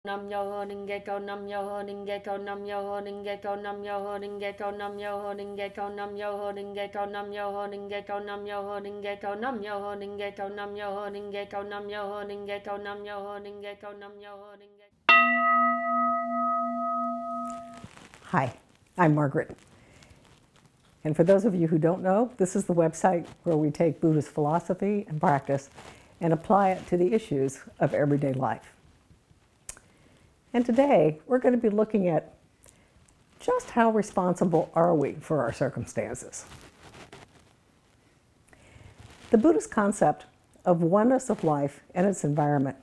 nam-myoho-renge-kyo, nam-myoho-renge-kyo, nam-myoho-renge-kyo, nam-myoho-renge-kyo, nam-myoho-renge-kyo, nam-myoho-renge-kyo, nam-myoho-renge-kyo, nam-myoho-renge-kyo, nam-myoho-renge-kyo, nam-myoho-renge-kyo, nam-myoho-renge-kyo, nam-myoho-renge-kyo, nam-myoho-renge-kyo. Hi, I'm Margaret. And for those of you who don't know, this is the website where we take Buddhist philosophy and practice and apply it to the issues of everyday life. And today, we're going to be looking at just how responsible are we for our circumstances. The Buddhist concept of oneness of life and its environment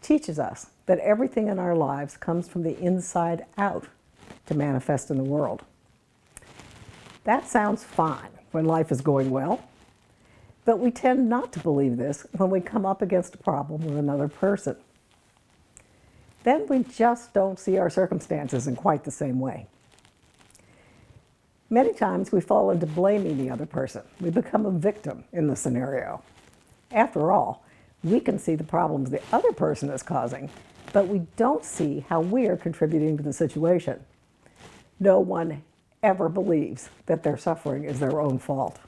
teaches us that everything in our lives comes from the inside out to manifest in the world. That sounds fine when life is going well, but we tend not to believe this when we come up against a problem with another person. Then we just don't see our circumstances in quite the same way. Many times we fall into blaming the other person. We become a victim in the scenario. After all, we can see the problems the other person is causing, but we don't see how we are contributing to the situation. No one ever believes that their suffering is their own fault.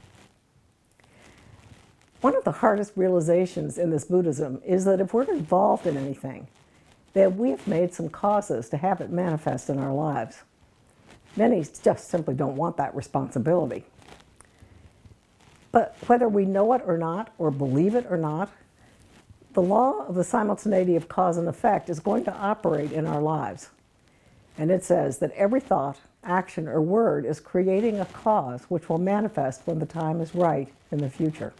One of the hardest realizations in this Buddhism is that if we're involved in anything, that we've made some causes to have it manifest in our lives. Many just simply don't want that responsibility. But whether we know it or not, or believe it or not, the law of the simultaneity of cause and effect is going to operate in our lives. And it says that every thought, action, or word is creating a cause which will manifest when the time is right in the future.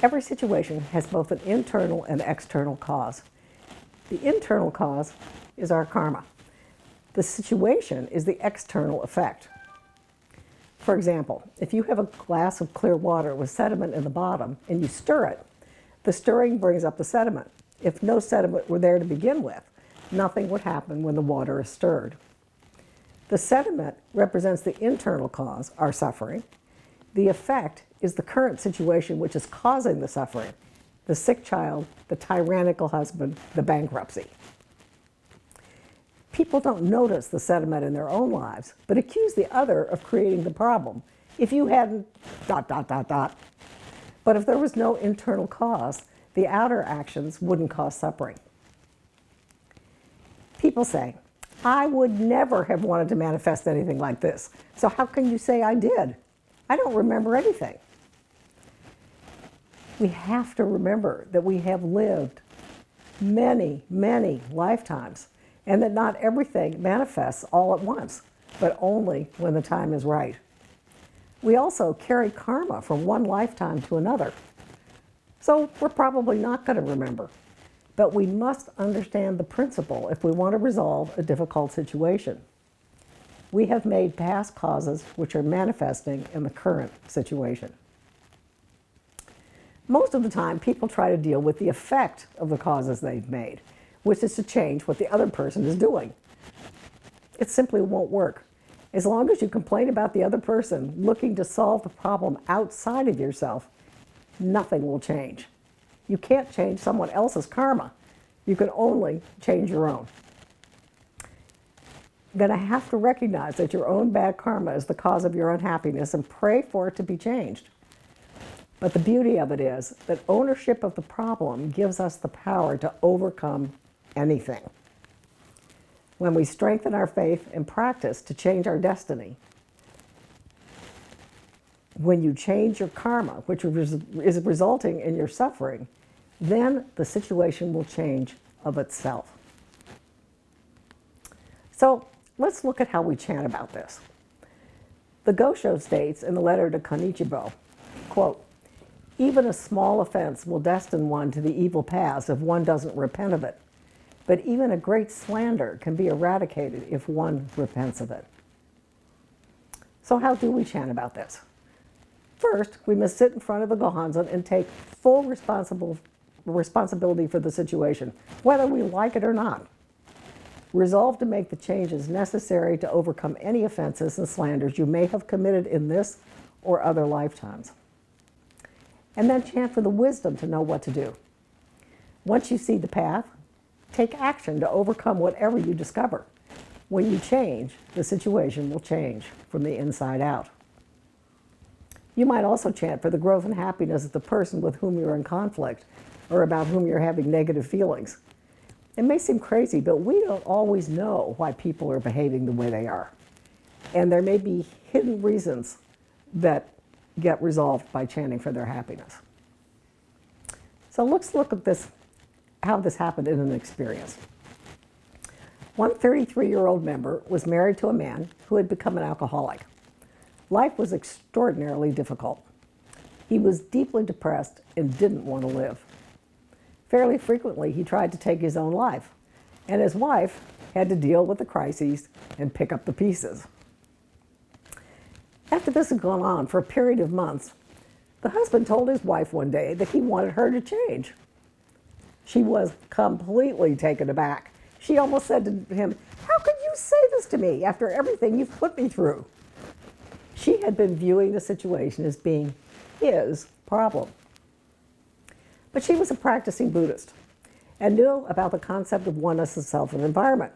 Every situation has both an internal and external cause. The internal cause is our karma. The situation is the external effect. For example, if you have a glass of clear water with sediment in the bottom and you stir it, the stirring brings up the sediment. If no sediment were there to begin with, nothing would happen when the water is stirred. The sediment represents the internal cause, our suffering. The effect is the current situation which is causing the suffering, the sick child, the tyrannical husband, the bankruptcy. People don't notice the sediment in their own lives, but accuse the other of creating the problem. If you hadn't ... But if there was no internal cause, the outer actions wouldn't cause suffering. People say, I would never have wanted to manifest anything like this, so how can you say I did? I don't remember anything. We have to remember that we have lived many, many lifetimes, and that not everything manifests all at once, but only when the time is right. We also carry karma from one lifetime to another. So we're probably not going to remember. But we must understand the principle if we want to resolve a difficult situation. We have made past causes which are manifesting in the current situation. Most of the time, people try to deal with the effect of the causes they've made, which is to change what the other person is doing. It simply won't work. As long as you complain about the other person looking to solve the problem outside of yourself, nothing will change. You can't change someone else's karma. You can only change your own. You're going to have to recognize that your own bad karma is the cause of your unhappiness and pray for it to be changed. But the beauty of it is that ownership of the problem gives us the power to overcome anything. When we strengthen our faith and practice to change our destiny, when you change your karma, which is resulting in your suffering, then the situation will change of itself. So let's look at how we chant about this. The Gosho states in the letter to Konichibo, quote, even a small offense will destine one to the evil paths if one doesn't repent of it. But even a great slander can be eradicated if one repents of it. So how do we chant about this? First, we must sit in front of the Gohanzen and take full responsibility for the situation, whether we like it or not. Resolve to make the changes necessary to overcome any offenses and slanders you may have committed in this or other lifetimes. And then chant for the wisdom to know what to do. Once you see the path, take action to overcome whatever you discover. When you change, the situation will change from the inside out. You might also chant for the growth and happiness of the person with whom you're in conflict or about whom you're having negative feelings. It may seem crazy, but we don't always know why people are behaving the way they are. And there may be hidden reasons that get resolved by chanting for their happiness. So let's look at this, how this happened in an experience. One 33-year-old member was married to a man who had become an alcoholic. Life was extraordinarily difficult. He was deeply depressed and didn't want to live. Fairly frequently, he tried to take his own life, and his wife had to deal with the crises and pick up the pieces. After this had gone on for a period of months, the husband told his wife one day that he wanted her to change. She was completely taken aback. She almost said to him, "How could you say this to me after everything you've put me through?" She had been viewing the situation as being his problem. But she was a practicing Buddhist and knew about the concept of oneness of self and environment.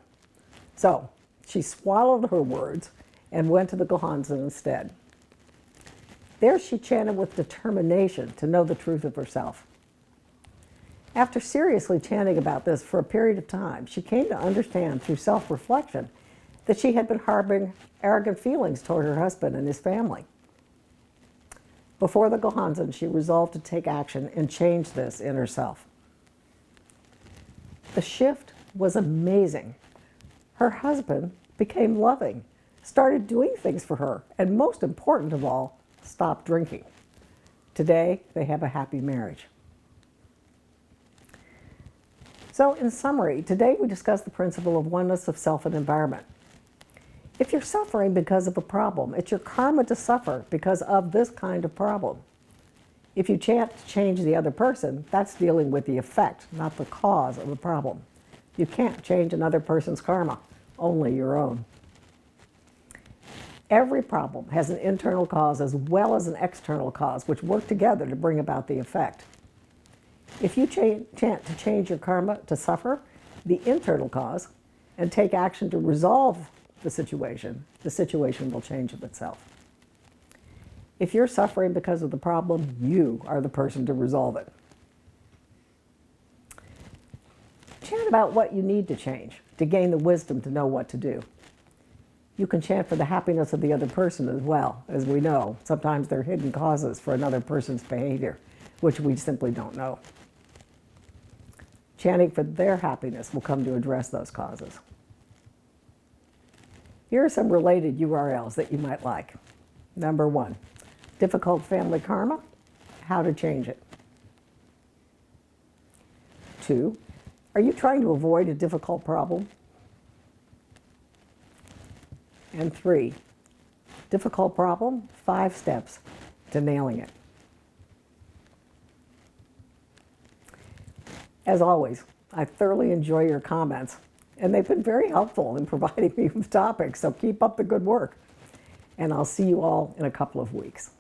So she swallowed her words and went to the Gohanzen instead. There she chanted with determination to know the truth of herself. After seriously chanting about this for a period of time, she came to understand through self-reflection that she had been harboring arrogant feelings toward her husband and his family. Before the Gohanzen, she resolved to take action and change this in herself. The shift was amazing. Her husband became loving, started doing things for her, and most important of all, stopped drinking. Today, they have a happy marriage. So in summary, today we discussed the principle of oneness of self and environment. If you're suffering because of a problem, it's your karma to suffer because of this kind of problem. If you chant to change the other person, that's dealing with the effect, not the cause of the problem. You can't change another person's karma, only your own. Every problem has an internal cause as well as an external cause, which work together to bring about the effect. If you chant to change your karma to suffer, the internal cause, and take action to resolve the situation will change of itself. If you're suffering because of the problem, you are the person to resolve it. Chant about what you need to change to gain the wisdom to know what to do. You can chant for the happiness of the other person as well. As we know, sometimes there are hidden causes for another person's behavior, which we simply don't know. Chanting for their happiness will come to address those causes. Here are some related URLs that you might like. Number 1, difficult family karma, how to change it. 2, are you trying to avoid a difficult problem? And 3, difficult problem, 5 steps to nailing it. As always, I thoroughly enjoy your comments, and they've been very helpful in providing me with topics, so keep up the good work. And I'll see you all in a couple of weeks.